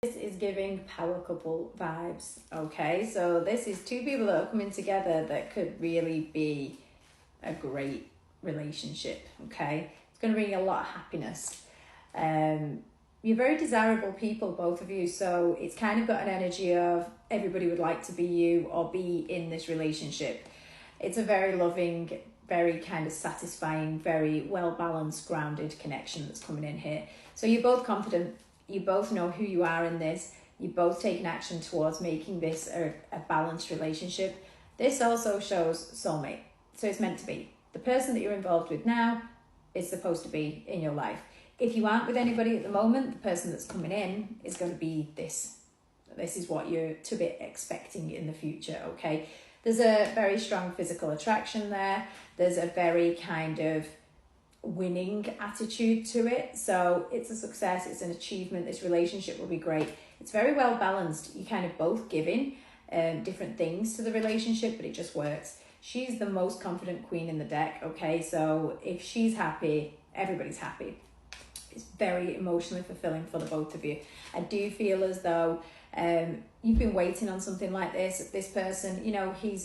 This is giving power couple vibes, okay? So this is two people that are coming together that could really be a great relationship, okay? It's going to bring a lot of happiness. You're very desirable people, both of you, so it's kind of got an energy of everybody would like to be you or be in this relationship. It's a very loving, very kind of satisfying, very well-balanced, grounded connection that's coming in here. So you're both confident. You both know who you are in this. You're both taking action towards making this a balanced relationship. This also shows soulmate. So it's meant to be. The person that you're involved with now is supposed to be in your life. If you aren't with anybody at the moment, the person that's coming in is going to be this. This is what you're to be expecting in the future, okay? There's a very strong physical attraction there. There's a very kind of winning attitude to it. So it's a success, it's an achievement. This relationship will be great. It's very well balanced. You kind of both giving different things to the relationship, but it just works. She's the most confident queen in the deck, okay? So if she's happy, everybody's happy. It's very emotionally fulfilling for the both of you. I do feel as though you've been waiting on something like this. This person, you know, he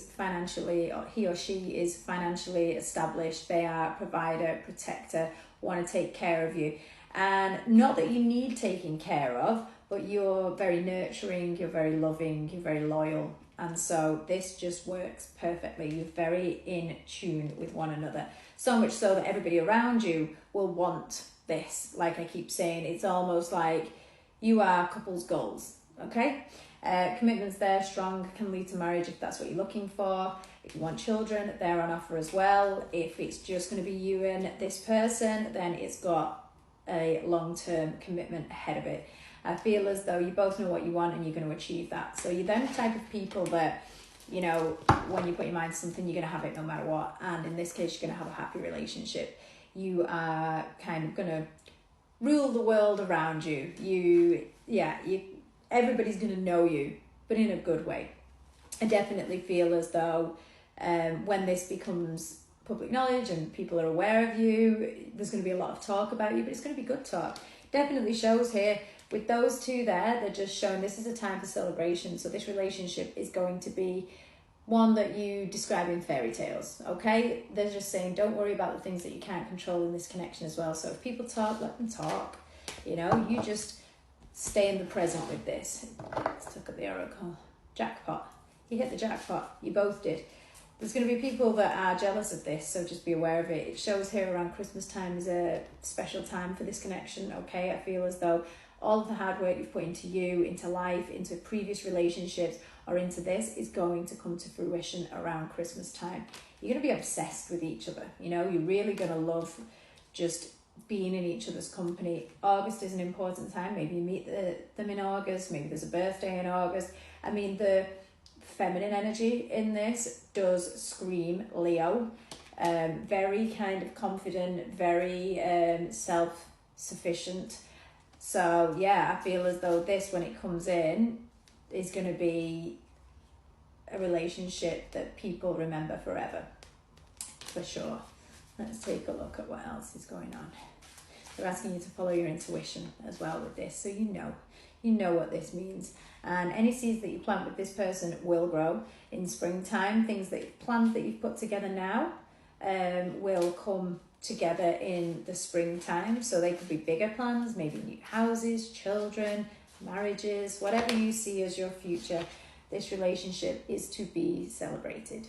or she is financially established. They are a provider, protector, want to take care of you. And not that you need taking care of, but you're very nurturing, you're very loving, you're very loyal. And so this just works perfectly. You're very in tune with one another. So much so that everybody around you will want this. Like I keep saying, it's almost like you are couples goals, okay? Commitments there, strong, can lead to marriage if that's what you're looking for. If you want children, they're on offer as well. If it's just going to be you and this person, then it's got a long-term commitment ahead of it. I feel as though you both know what you want and you're going to achieve that. So you're them type of people that, you know, when you put your mind to something, you're going to have it no matter what. And in this case, you're going to have a happy relationship. You are kind of going to rule the world around you. Everybody's going to know you, but in a good way. I definitely feel as though when this becomes public knowledge and people are aware of you, there's going to be a lot of talk about you, but it's going to be good talk. Definitely shows here with those two there, they're just showing this is a time for celebration. So this relationship is going to be one that you describe in fairy tales, okay? They're just saying don't worry about the things that you can't control in this connection as well. So if people talk, let them talk. You know, you just stay in the present with this. Let's look at the oracle. Jackpot. You hit the jackpot. You both did. There's going to be people that are jealous of this, so just be aware of it. It shows here around Christmas time is a special time for this connection, okay? I feel as though all of the hard work you've put into you, into life, into previous relationships, or into this is going to come to fruition around Christmas time. You're going to be obsessed with each other. You know, you're really going to love just being in each other's company. August is an important time. Maybe you meet them in August. Maybe there's a birthday in August. I mean, the feminine energy in this does scream Leo. Very kind of confident, very self-sufficient. So yeah, I feel as though this, when it comes in, is going to be a relationship that people remember forever, for sure. Let's take a look at what else is going on. They're asking you to follow your intuition as well with this, so you know what this means. And any seeds that you plant with this person will grow in springtime. Plans that you've put together now will come together in the springtime. So they could be bigger plans, maybe new houses, children, marriages, whatever you see as your future. This relationship is to be celebrated.